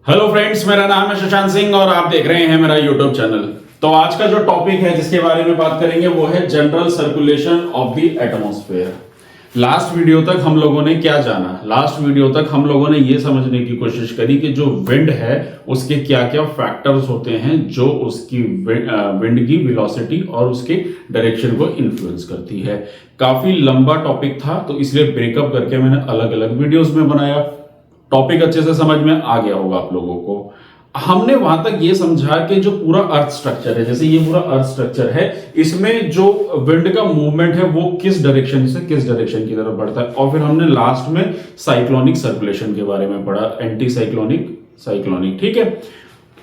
Hello friends, मेरा नाम है शशांक सिंह और आप देख रहे हैं मेरा यूट्यूब चैनल। तो आज का जो टॉपिक है जिसके बारे में बात करेंगे वो है general circulation of the atmosphere. Last video तक हम लोगों ने क्या जाना? लास्ट वीडियो तक हम लोगों ने ये समझने की कोशिश करी कि जो विंड है उसके क्या क्या फैक्टर्स होते हैं जो उसकी विंड की वेलोसिटी और उसके डायरेक्शन को इन्फ्लुएंस करती है। काफी लंबा टॉपिक था तो इसलिए ब्रेकअप करके मैंने अलग अलग वीडियोस में बनाया। टॉपिक अच्छे से समझ में आ गया होगा आप लोगों को। हमने वहां तक ये समझा कि जो पूरा अर्थ स्ट्रक्चर है, जैसे ये पूरा अर्थ स्ट्रक्चर है, इसमें जो विंड का मूवमेंट है वो किस डायरेक्शन से किस डायरेक्शन की तरफ बढ़ता है। और फिर हमने लास्ट में साइक्लोनिक सर्कुलेशन के बारे में पढ़ा, एंटी साइक्लोनिक, साइक्लोनिक। ठीक है,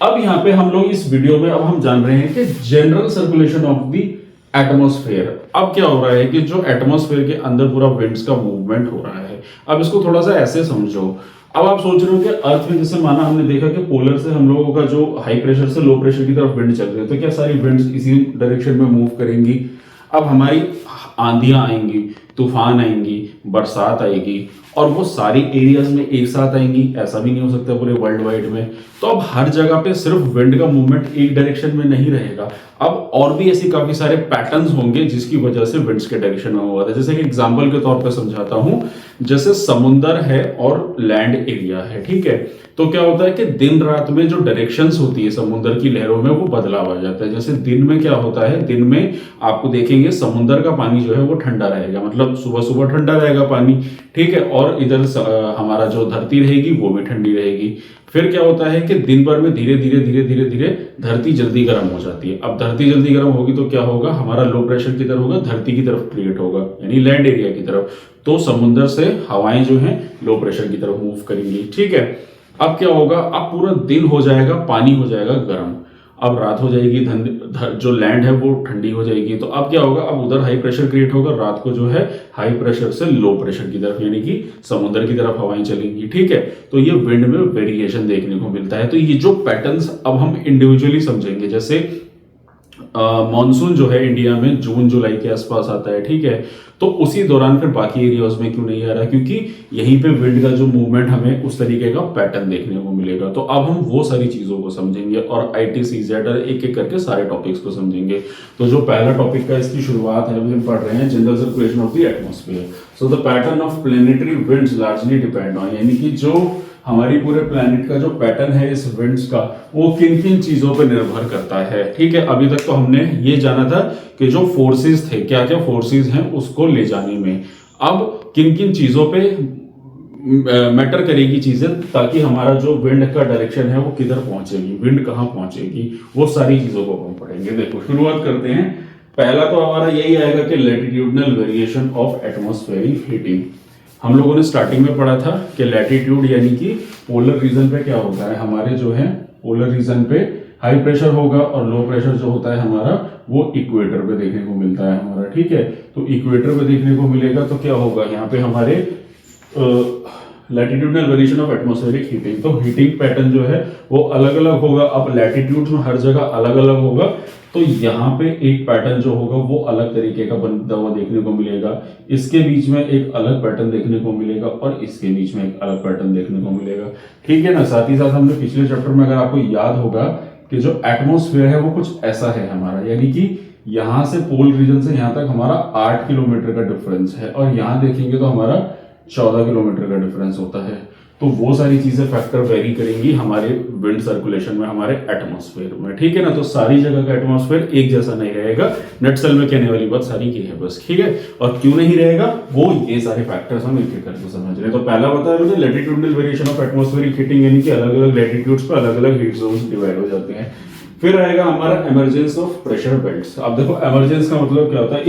अब यहां पे हम लोग इस वीडियो में अब हम जान रहे हैं कि general circulation of the atmosphere. अब क्या हो रहा है कि जो एटमॉस्फेयर के अंदर पूरा विंड्स का मूवमेंट हो रहा है। अब इसको थोड़ा सा ऐसे समझो। अब आप सोच रहे हो कि अर्थ में जैसे माना हमने देखा कि पोलर से हम लोगों का जो हाई प्रेशर से लो प्रेशर की तरफ विंड चल रही है, तो क्या सारी विंड्स इसी डायरेक्शन में मूव करेंगी। अब हमारी आंधियां आएंगी, तूफान आएंगी, बरसात आएगी और वो सारी एरियाज में एक साथ आएंगी, ऐसा भी नहीं हो सकता पूरे वर्ल्ड वाइड में। तो अब हर जगह पे सिर्फ विंड का मूवमेंट एक डायरेक्शन में नहीं रहेगा। अब और भी ऐसी काफी सारे पैटर्न्स होंगे जिसकी वजह से विंड्स के डायरेक्शन में होगा। जैसे कि एग्जांपल के तौर पे समझाता हूं, जैसे समुंदर है और लैंड एरिया है, ठीक है। तो क्या होता है कि दिन रात में जो डायरेक्शंस होती है समुद्र की लहरों में वो बदलाव आ जाता है। जैसे दिन में क्या होता है, दिन में आपको देखेंगे समुद्र का पानी जो है वो ठंडा रहेगा, मतलब सुबह सुबह ठंडा रहेगा पानी, ठीक है। और इधर हमारा जो धरती रहेगी वो भी ठंडी रहेगी। फिर क्या होता है कि दिन भर में धीरे धीरे धीरे धीरे धीरे धरती जल्दी गर्म हो जाती है। अब धरती जल्दी गर्म होगी तो क्या होगा, हमारा लो प्रेशर की तरफ होगा, धरती की तरफ क्रिएट होगा, यानी लैंड एरिया की तरफ। तो समुद्र से हवाएं जो हैं लो प्रेशर की तरफ मूव करेंगी, ठीक है। अब क्या होगा, अब पूरा दिन हो जाएगा, पानी हो जाएगा गर्म। अब रात हो जाएगी, जो लैंड है वो ठंडी हो जाएगी। तो अब क्या होगा, अब उधर हाई प्रेशर क्रिएट होगा, रात को जो है हाई प्रेशर से लो प्रेशर की तरफ यानी कि समुद्र की तरफ हवाएं चलेंगी, ठीक है। तो ये विंड में वेरिएशन देखने को मिलता है। तो ये जो पैटर्न्स अब हम इंडिविजुअली समझेंगे। जैसे मॉनसून जो है इंडिया में जून जुलाई के आसपास आता है, ठीक है। तो उसी दौरान फिर बाकी एरियाज में क्यों नहीं आ रहा, क्योंकि यहीं पे विंड का जो मूवमेंट हमें उस तरीके का पैटर्न देखने को मिलेगा। तो अब हम वो सारी चीजों को समझेंगे और ITCZ एक एक करके सारे टॉपिक्स को समझेंगे। तो जो पहला टॉपिक का इसकी शुरुआत है हम पढ़ रहे हैं general circulation of the atmosphere. So the pattern of planetary winds largely depend on, यानी कि जो हमारी पूरे प्लैनेट का जो पैटर्न है इस विंड्स का वो किन किन चीजों पर निर्भर करता है, ठीक है। अभी तक तो हमने ये जाना था कि जो फोर्सेस थे, क्या क्या फोर्सेस हैं उसको ले जाने में। अब किन किन चीजों पे मैटर करेगी चीजें, ताकि हमारा जो विंड का डायरेक्शन है वो किधर पहुंचेगी, विंड कहाँ पहुंचेगी, वो सारी चीजों को हम पढ़ेंगे। देखो शुरुआत करते हैं। पहला तो हमारा यही आएगा कि latitudinal variation of atmospheric heating. हम लोगों ने स्टार्टिंग में पढ़ा था कि लैटिट्यूड यानी कि पोलर रीजन पे क्या होता है, हमारे जो है पोलर रीजन पे हाई प्रेशर होगा और लो प्रेशर जो होता है हमारा वो इक्वेटर पे देखने को मिलता है हमारा, ठीक है। तो इक्वेटर पे देखने को मिलेगा तो क्या होगा, यहाँ पे हमारे latitudinal variation of atmospheric heating. तो हीटिंग पैटर्न जो है वो अलग अलग होगा। अब लैटिट्यूड में हर जगह अलग अलग होगा, तो यहाँ पे एक पैटर्न जो होगा वो अलग तरीके का बनता हुआ देखने को मिलेगा। इसके बीच में एक अलग पैटर्न देखने को मिलेगा और इसके बीच में एक अलग पैटर्न देखने को मिलेगा, ठीक है ना। साथ ही साथ हमने पिछले चैप्टर में, अगर आपको याद होगा, कि जो एटमॉस्फेयर है वो कुछ ऐसा है हमारा, यानी कि यहाँ से पोल रीजन से यहाँ तक हमारा 8 किलोमीटर का डिफरेंस है और यहाँ देखेंगे तो हमारा 14 किलोमीटर का डिफरेंस होता है। तो वो सारी चीजें फैक्टर वेरी करेंगी हमारे विंड सर्कुलेशन में, हमारे एटमॉस्फेयर में, ठीक है ना। तो सारी जगह का एटमॉस्फेयर एक जैसा नहीं रहेगा। नटसेल में कहने वाली बात सारी की है बस, ठीक है। और क्यों नहीं रहेगा वो ये सारे फैक्टर्स हम एक एक करके समझ रहे हैं। तो पहला बताया मुझे latitudinal variation of atmospheric heating, यानी कि अलग अलग लैटिट्यूड्स पर अलग अलग हीट जोन्स डिवाइड हो जाते हैं। फिर आएगा हमारा इमरजेंस ऑफ प्रेशर बेल्ट्स। अब देखो इमरजेंस का मतलब क्या होता है,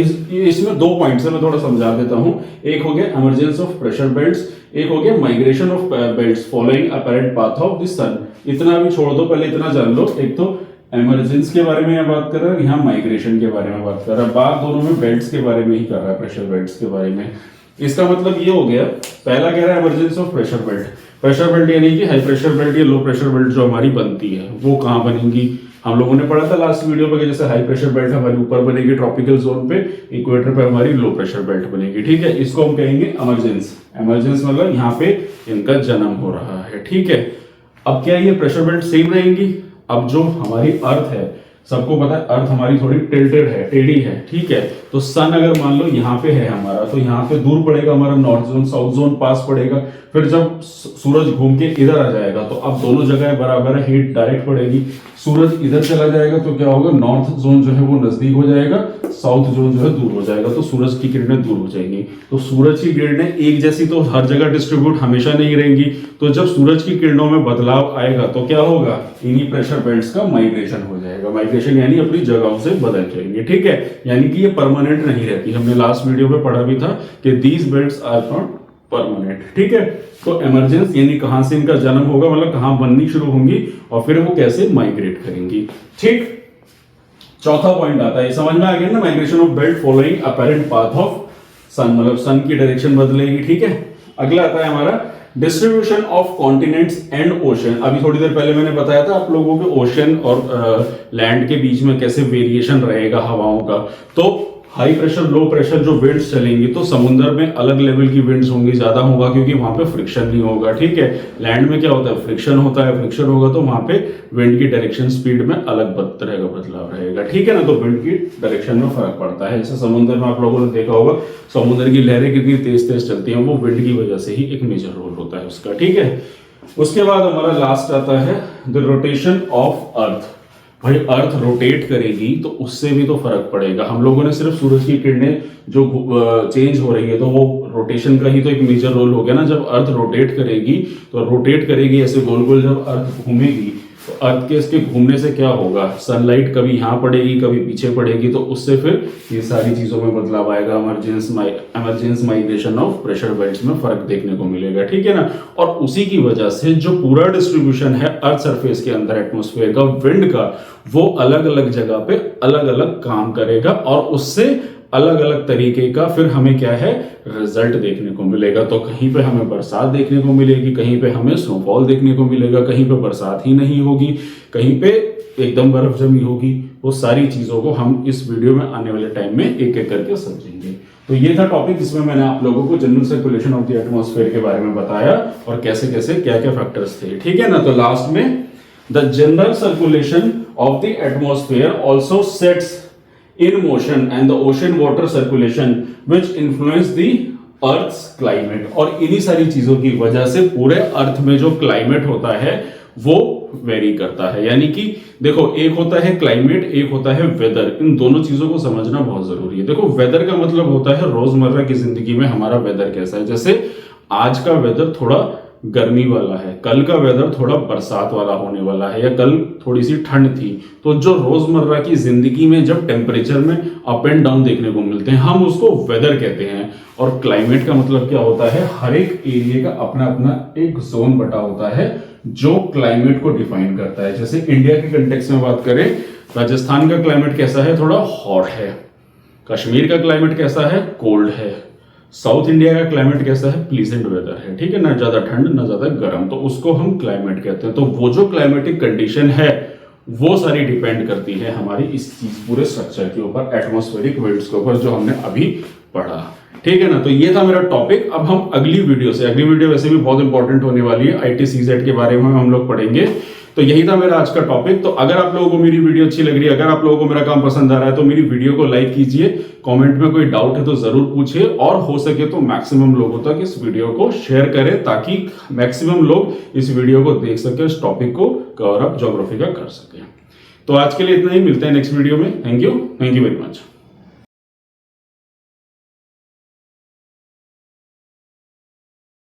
इसमें दो पॉइंट्स है, मैं थोड़ा समझा देता हूं। एक हो गया इमरजेंस ऑफ प्रेशर बेल्ट्स, एक हो गया migration of belts following apparent path of the sun. इतना भी छोड़ दो, पहले इतना जान लो। एक तो इमरजेंस के बारे में यहाँ बात कर रहा है, यहाँ माइग्रेशन के बारे में बात कर रहा है। बात दोनों में बेल्ट्स के बारे में ही कर रहा है, प्रेशर बेल्ट्स के बारे में। इसका मतलब ये हो गया, पहला कह रहा है emergence of pressure belt. Pressure belt यानी कि हाई प्रेशर बेल्ट या लो प्रेशर बेल्ट जो हमारी बनती है वो कहाँ बनेंगी। हम लोगों ने पढ़ा था लास्ट वीडियो पे कि जैसे हाई प्रेशर बेल्ट हमारी ऊपर बनेगी ट्रॉपिकल जोन पे, इक्वेटर पे हमारी लो प्रेशर बेल्ट बनेगी, ठीक है। इसको हम कहेंगे इमरजेंस। इमरजेंस मतलब यहाँ पे इनका जन्म हो रहा है, ठीक है। अब क्या ये प्रेशर बेल्ट सेम रहेंगी? अब जो हमारी अर्थ है, सबको पता है अर्थ हमारी थोड़ी टिल्टेड है, टेढ़ी है, ठीक है। तो सन अगर मान लो यहाँ पे है हमारा, तो यहाँ पे दूर पड़ेगा हमारा नॉर्थ जोन, साउथ जोन पास पड़ेगा। फिर जब सूरज घूम के इधर आ जाएगा तो अब दोनों जगह बराबर है, हीट डायरेक्ट पड़ेगी। सूरज इधर चला जाएगा तो क्या होगा, नॉर्थ जोन जो है वो नजदीक हो जाएगा, साउथ जोन जो है दूर हो जाएगा, तो सूरज की किरणें दूर हो जाएंगी। तो सूरज की किरणें एक जैसी तो हर जगह डिस्ट्रीब्यूट हमेशा नहीं रहेंगी। तो जब सूरज की किरणों में बदलाव आएगा तो क्या होगा, इन्हीं प्रेशर बेल्ट्स का माइग्रेशन हो जाएगा। माइग्रेशन यानी अपनी जगहों से बदल जाएंगे, ठीक है। यानी कि ये परमानेंट नहीं रहती। हमने लास्ट वीडियो में पढ़ा भी था कि these belts are not permanent, ठीक है। तो इमरजेंस यानी कहां से इनका जन्म होगा, मतलब कहां बननी शुरू होंगी और फिर वो कैसे माइग्रेट करेंगी, ठीक। चौथा पॉइंट आता है, समझ में आ गया ना, migration of belt following apparent path of sun, मतलब सन की डायरेक्शन बदलेगी, ठीक है। अगला आता है हमारा distribution of continents and ocean. अभी थोड़ी देर पहले मैंने बताया था आप लोगों के ओशन और लैंड के बीच में कैसे वेरिएशन रहेगा हवाओं का। तो हाई प्रेशर लो प्रेशर जो विंड्स चलेंगी, तो समुद्र में अलग लेवल की विंड्स होंगी, ज्यादा होगा क्योंकि वहां पे फ्रिक्शन नहीं होगा, ठीक है। लैंड में क्या होता है, फ्रिक्शन होता है, फ्रिक्शन होगा तो वहां पे विंड की डायरेक्शन स्पीड में अलग तरह का बदलाव रहेगा, ठीक है ना। तो विंड की डायरेक्शन में फर्क पड़ता है। जैसे समुद्र में आप लोगों ने देखा होगा, समुद्र की लहरें कितनी तेज तेज चलती हैं, वो विंड की वजह से ही एक मेजर रोल होता है उसका, ठीक है। उसके बाद हमारा लास्ट आता है द रोटेशन ऑफ अर्थ। भाई अर्थ रोटेट करेगी तो उससे भी तो फर्क पड़ेगा। हम लोगों ने सिर्फ सूरज की किरणें जो चेंज हो रही है, तो वो रोटेशन का ही तो एक मेजर रोल हो गया ना। जब अर्थ रोटेट करेगी तो रोटेट करेगी ऐसे गोल गोल, जब अर्थ घूमेगी तो अर्थ के इसके घूमने से क्या होगा, सनलाइट कभी यहाँ पड़ेगी कभी पीछे पड़ेगी, तो उससे फिर ये सारी चीजों में बदलाव आएगा। Emergence migration of pressure belts में फर्क देखने को मिलेगा, ठीक है ना। और उसी की वजह से जो पूरा डिस्ट्रीब्यूशन है अर्थ सरफेस के अंदर एटमॉस्फेयर का, विंड का, वो अलग अलग जगह पे अलग अलग काम करेगा और उससे अलग अलग तरीके का फिर हमें क्या है, रिजल्ट देखने को मिलेगा। तो कहीं पे हमें बरसात देखने को मिलेगी, कहीं पे हमें स्नोफॉल देखने को मिलेगा, कहीं पे बरसात ही नहीं होगी, कहीं पे एकदम बर्फ जमी होगी। वो सारी चीजों को हम इस वीडियो में आने वाले टाइम में एक एक करके समझेंगे। तो ये था टॉपिक जिसमें मैंने आप लोगों को general circulation of the atmosphere के बारे में बताया और कैसे कैसे क्या क्या फैक्टर्स थे, ठीक है ना। तो लास्ट में the general circulation of the atmosphere also sets in motion and the ocean water circulation which influence the earth's climate। और इन्हीं सारी चीजों की वजह से पूरे अर्थ में जो क्लाइमेट होता है वो वेरी करता है। यानी कि देखो, एक होता है क्लाइमेट, एक होता है वेदर। इन दोनों चीजों को समझना बहुत जरूरी है। देखो, वेदर का मतलब होता है रोजमर्रा की जिंदगी में हमारा वेदर कैसा है। जैसे आज का वेदर थोड़ा गर्मी वाला है, कल का वेदर थोड़ा बरसात वाला होने वाला है, या कल थोड़ी सी ठंड थी। तो जो रोजमर्रा की जिंदगी में जब टेम्परेचर में अप एंड डाउन देखने को मिलते हैं, हम उसको वेदर कहते हैं। और क्लाइमेट का मतलब क्या होता है, हर एक एरिया का अपना अपना एक जोन बटा होता है जो क्लाइमेट को डिफाइन करता है। जैसे इंडिया के कंटेक्स्ट में बात करें, राजस्थान का क्लाइमेट कैसा है, थोड़ा हॉट है। कश्मीर का क्लाइमेट कैसा है, कोल्ड है। साउथ इंडिया का क्लाइमेट कैसा है, प्लीजेंट वेदर है, ठीक है ना, ज्यादा ठंड ना ज्यादा गर्म। तो उसको हम क्लाइमेट कहते हैं। तो वो जो क्लाइमेटिक कंडीशन है वो सारी डिपेंड करती है हमारी इस चीज पूरे स्ट्रक्चर के ऊपर, एटमॉस्फेरिक विंड्स के ऊपर, जो हमने अभी पढ़ा, ठीक है ना। तो ये था मेरा टॉपिक। अब हम अगली वीडियो वैसे भी बहुत इंपॉर्टेंट होने वाली है, ITCZ के बारे में हम लोग पढ़ेंगे। तो यही था मेरा आज का टॉपिक। तो अगर आप लोगों को मेरी वीडियो अच्छी लग रही है, अगर आप लोगों को मेरा काम पसंद आ रहा है, तो मेरी वीडियो को लाइक कीजिए। कमेंट में कोई डाउट है तो जरूर पूछिए, और हो सके तो मैक्सिमम लोगों तक इस वीडियो को शेयर करें ताकि मैक्सिमम लोग इस वीडियो को देख सके, इस टॉपिक को कवर अप ज्योग्राफी का कर सके। तो आज के लिए इतना ही, मिलते हैं नेक्स्ट वीडियो में। Thank you very much.